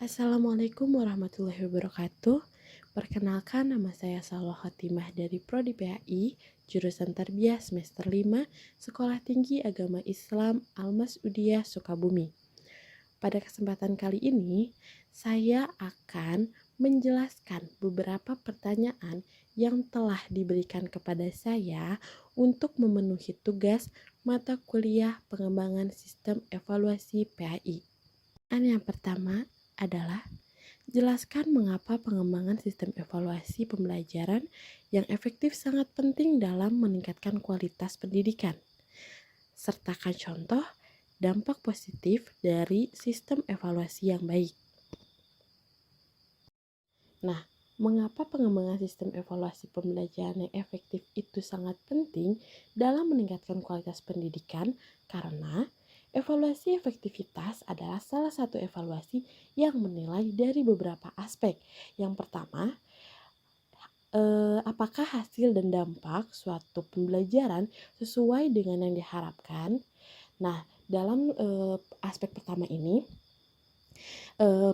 Assalamualaikum warahmatullahi wabarakatuh. Perkenalkan, nama saya Salwa Khotimah dari Prodi PAI, jurusan Tarbiyah semester 5, Sekolah Tinggi Agama Islam Almas Udiyah Sukabumi. Pada kesempatan kali ini, saya akan menjelaskan beberapa pertanyaan yang telah diberikan kepada saya untuk memenuhi tugas mata kuliah pengembangan sistem evaluasi PAI. Pertanyaan yang pertama adalah jelaskan mengapa pengembangan sistem evaluasi pembelajaran yang efektif sangat penting dalam meningkatkan kualitas pendidikan. Sertakan contoh dampak positif dari sistem evaluasi yang baik. Nah, mengapa pengembangan sistem evaluasi pembelajaran yang efektif itu sangat penting dalam meningkatkan kualitas pendidikan? Karena evaluasi efektivitas adalah salah satu evaluasi yang menilai dari beberapa aspek. Yang pertama, apakah hasil dan dampak suatu pembelajaran sesuai dengan yang diharapkan? Nah, dalam aspek pertama ini,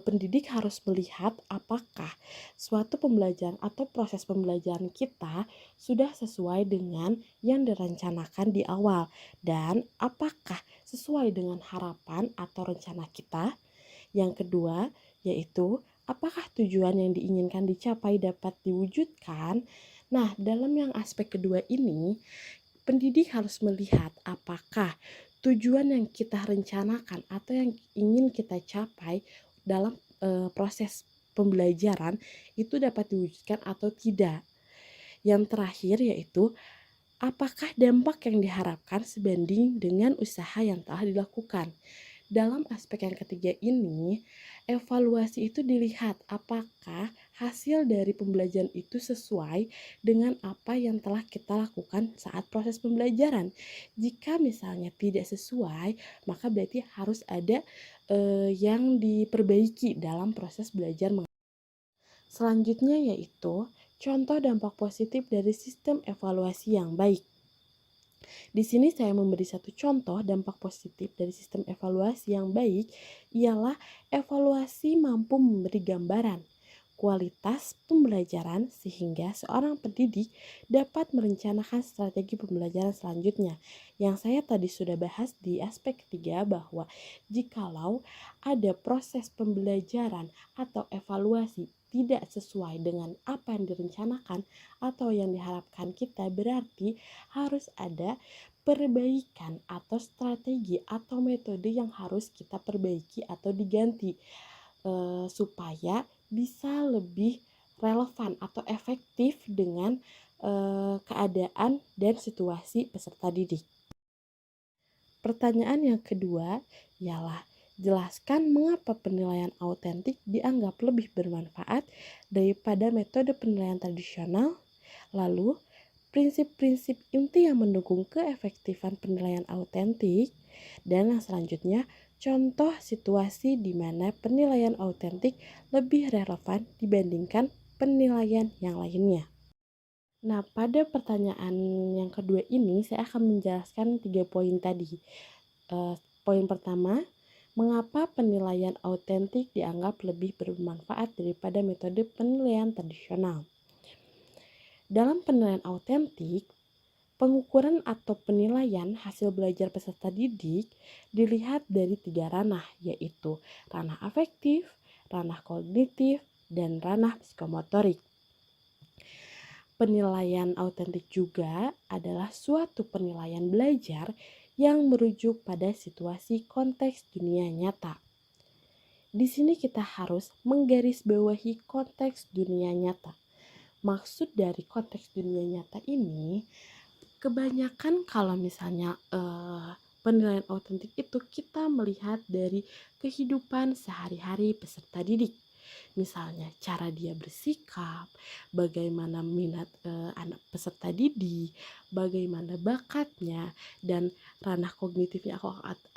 pendidik harus melihat apakah suatu pembelajaran atau proses pembelajaran kita sudah sesuai dengan yang direncanakan di awal dan apakah sesuai dengan harapan atau rencana kita. Yang kedua, yaitu apakah tujuan yang diinginkan dicapai dapat diwujudkan. Nah, dalam yang aspek kedua ini, pendidik harus melihat apakah tujuan yang kita rencanakan atau yang ingin kita capai dalam proses pembelajaran itu dapat diwujudkan atau tidak. Yang terakhir yaitu apakah dampak yang diharapkan sebanding dengan usaha yang telah dilakukan. Dalam aspek yang ketiga ini, evaluasi itu dilihat apakah hasil dari pembelajaran itu sesuai dengan apa yang telah kita lakukan saat proses pembelajaran. Jika misalnya tidak sesuai, maka berarti harus ada yang diperbaiki dalam proses belajar. Selanjutnya yaitu contoh dampak positif dari sistem evaluasi yang baik. Di sini saya memberi satu contoh dampak positif dari sistem evaluasi yang baik ialah evaluasi mampu memberi gambaran kualitas pembelajaran sehingga seorang pendidik dapat merencanakan strategi pembelajaran selanjutnya. Yang saya tadi sudah bahas di aspek ketiga bahwa jikalau ada proses pembelajaran atau evaluasi tidak sesuai dengan apa yang direncanakan atau yang diharapkan kita, berarti harus ada perbaikan atau strategi atau metode yang harus kita perbaiki atau diganti supaya bisa lebih relevan atau efektif dengan keadaan dan situasi peserta didik. Pertanyaan yang kedua ialah jelaskan mengapa penilaian autentik dianggap lebih bermanfaat daripada metode penilaian tradisional. Lalu, prinsip-prinsip inti yang mendukung keefektifan penilaian autentik. Dan yang selanjutnya, contoh situasi di mana penilaian autentik lebih relevan dibandingkan penilaian yang lainnya. Nah, pada pertanyaan yang kedua ini, saya akan menjelaskan 3 poin tadi. Poin pertama, mengapa penilaian autentik dianggap lebih bermanfaat daripada metode penilaian tradisional? Dalam penilaian autentik, pengukuran atau penilaian hasil belajar peserta didik dilihat dari 3 ranah, yaitu ranah afektif, ranah kognitif, dan ranah psikomotorik. Penilaian autentik juga adalah suatu penilaian belajar yang merujuk pada situasi konteks dunia nyata. Di sini kita harus menggarisbawahi konteks dunia nyata. Maksud dari konteks dunia nyata ini, kebanyakan kalau misalnya penilaian autentik itu kita melihat dari kehidupan sehari-hari peserta didik. Misalnya cara dia bersikap, bagaimana minat anak peserta didik, bagaimana bakatnya, dan ranah kognitifnya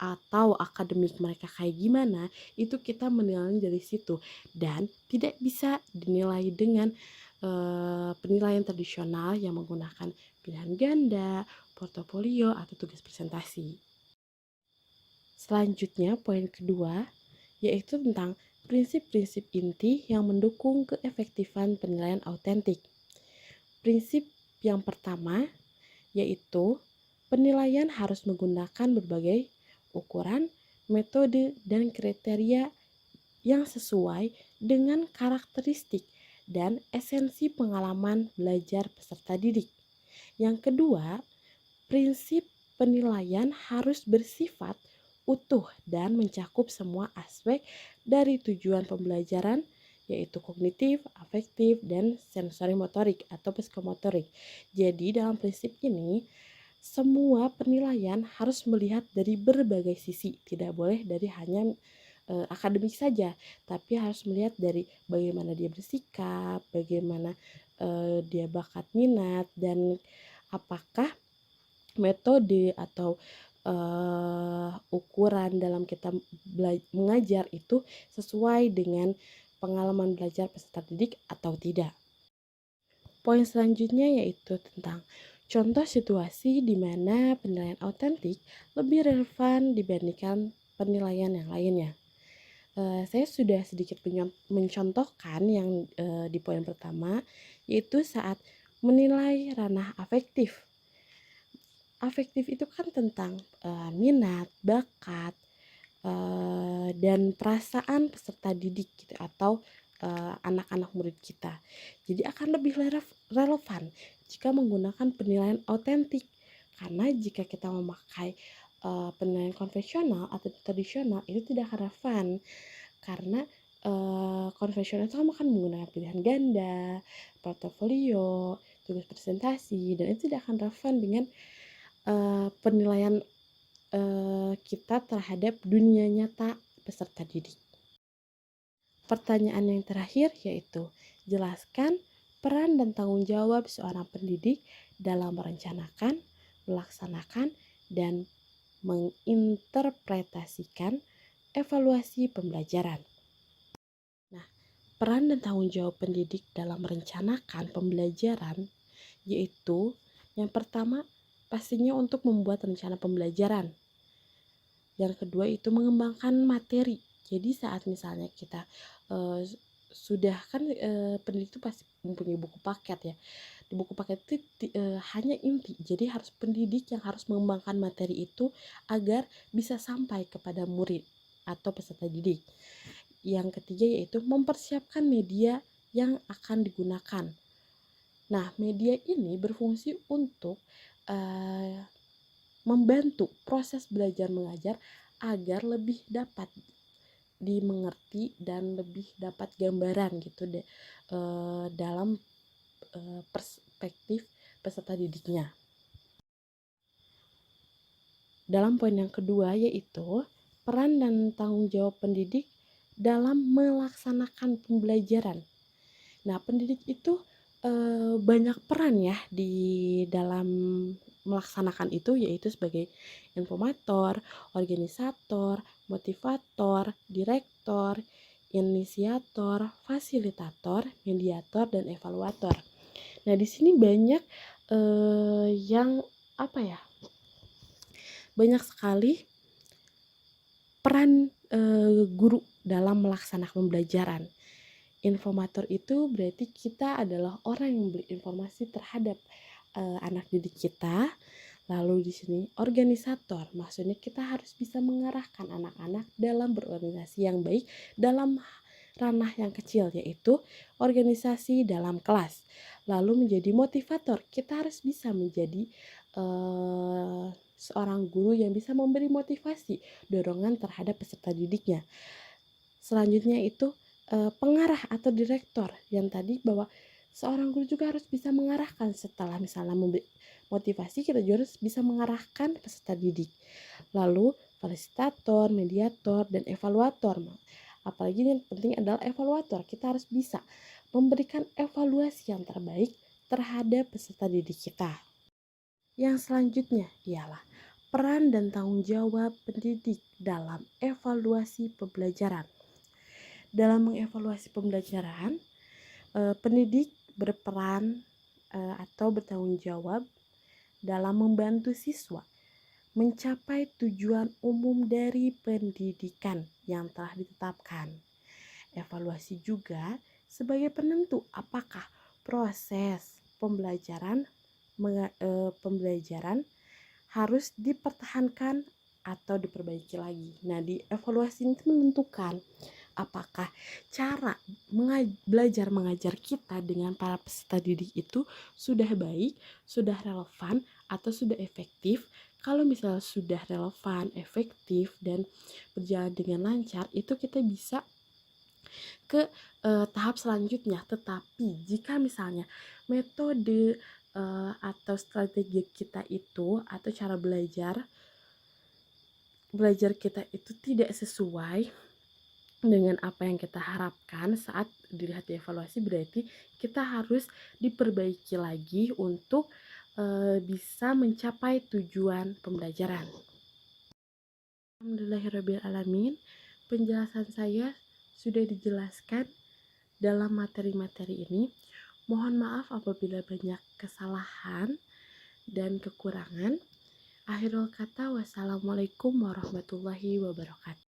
atau akademik mereka kayak gimana, itu kita menilai dari situ. Dan tidak bisa dinilai dengan penilaian tradisional yang menggunakan pilihan ganda, portofolio, atau tugas presentasi. Selanjutnya, poin kedua yaitu tentang prinsip-prinsip inti yang mendukung keefektifan penilaian autentik. Prinsip yang pertama yaitu penilaian harus menggunakan berbagai ukuran, metode, dan kriteria yang sesuai dengan karakteristik dan esensi pengalaman belajar peserta didik. Yang kedua, prinsip penilaian harus bersifat utuh dan mencakup semua aspek dari tujuan pembelajaran, yaitu kognitif, afektif, dan sensori motorik atau psikomotorik. Jadi dalam prinsip ini, semua penilaian harus melihat dari berbagai sisi, tidak boleh dari hanya akademik saja, tapi harus melihat dari bagaimana dia bersikap, bagaimana dia bakat minat, dan apakah metode atau ukuran dalam kita mengajar itu sesuai dengan pengalaman belajar peserta didik atau tidak. Poin selanjutnya yaitu tentang contoh situasi di mana penilaian autentik lebih relevan dibandingkan penilaian yang lainnya. Saya sudah sedikit mencontohkan yang di poin pertama, yaitu saat menilai ranah afektif. Afektif itu kan tentang minat, bakat, dan perasaan peserta didik gitu, atau anak-anak murid kita. Jadi akan lebih relevan jika menggunakan penilaian autentik, karena jika kita memakai penilaian konvensional atau tradisional itu tidak relevan, karena konvensional itu kan menggunakan pilihan ganda, portofolio, tugas presentasi, dan itu tidak akan relevan dengan penilaian kita terhadap dunia nyata peserta didik. Pertanyaan yang terakhir yaitu, jelaskan peran dan tanggung jawab seorang pendidik dalam merencanakan, melaksanakan, dan menginterpretasikan evaluasi pembelajaran. Nah, peran dan tanggung jawab pendidik dalam merencanakan pembelajaran yaitu yang pertama pastinya untuk membuat rencana pembelajaran. Yang kedua itu mengembangkan materi. Jadi saat misalnya kita sudah kan pendidik itu pasti mempunyai buku paket ya. Di buku paket itu hanya inti. Jadi harus pendidik yang harus mengembangkan materi itu agar bisa sampai kepada murid atau peserta didik. Yang ketiga yaitu mempersiapkan media yang akan digunakan. Nah, media ini berfungsi untuk membantu proses belajar mengajar agar lebih dapat dimengerti dan lebih dapat gambaran gitu dalam perspektif peserta didiknya. Dalam poin yang kedua yaitu peran dan tanggung jawab pendidik dalam melaksanakan pembelajaran. Nah, pendidik itu banyak peran ya di dalam melaksanakan itu, yaitu sebagai informator, organisator, motivator, direktor, inisiator, fasilitator, mediator, dan evaluator. Nah, di sini banyak yang banyak sekali peran guru dalam melaksanakan pembelajaran. Informator itu berarti kita adalah orang yang memberi informasi terhadap anak didik kita. Lalu di sini organisator, maksudnya kita harus bisa mengarahkan anak-anak dalam berorganisasi yang baik dalam ranah yang kecil, yaitu organisasi dalam kelas. Lalu menjadi motivator, kita harus bisa menjadi seorang guru yang bisa memberi motivasi, dorongan terhadap peserta didiknya. Selanjutnya itu pengarah atau direktor, yang tadi bahwa seorang guru juga harus bisa mengarahkan. Setelah misalnya memberi motivasi, kita juga harus bisa mengarahkan peserta didik. Lalu fasilitator, mediator, dan evaluator. Apalagi yang penting adalah evaluator. Kita harus bisa memberikan evaluasi yang terbaik terhadap peserta didik kita. Yang selanjutnya ialah peran dan tanggung jawab pendidik dalam evaluasi pembelajaran. Dalam mengevaluasi pembelajaran, pendidik berperan atau bertanggung jawab dalam membantu siswa mencapai tujuan umum dari pendidikan yang telah ditetapkan. Evaluasi juga sebagai penentu apakah proses pembelajaran harus dipertahankan atau diperbaiki lagi. Nah, di evaluasi ini menentukan apakah cara belajar mengajar kita dengan para peserta didik itu sudah baik, sudah relevan, atau sudah efektif. Kalau misalnya sudah relevan, efektif, dan berjalan dengan lancar, itu kita bisa ke tahap selanjutnya. Tetapi jika misalnya metode atau strategi kita itu atau cara belajar kita itu tidak sesuai dengan apa yang kita harapkan saat dilihat di evaluasi, berarti kita harus diperbaiki lagi untuk bisa mencapai tujuan pembelajaran. Alhamdulillahirrabbilalamin, penjelasan saya sudah dijelaskan dalam materi-materi ini. Mohon maaf apabila banyak kesalahan dan kekurangan. Akhirul kata, wassalamualaikum warahmatullahi wabarakatuh.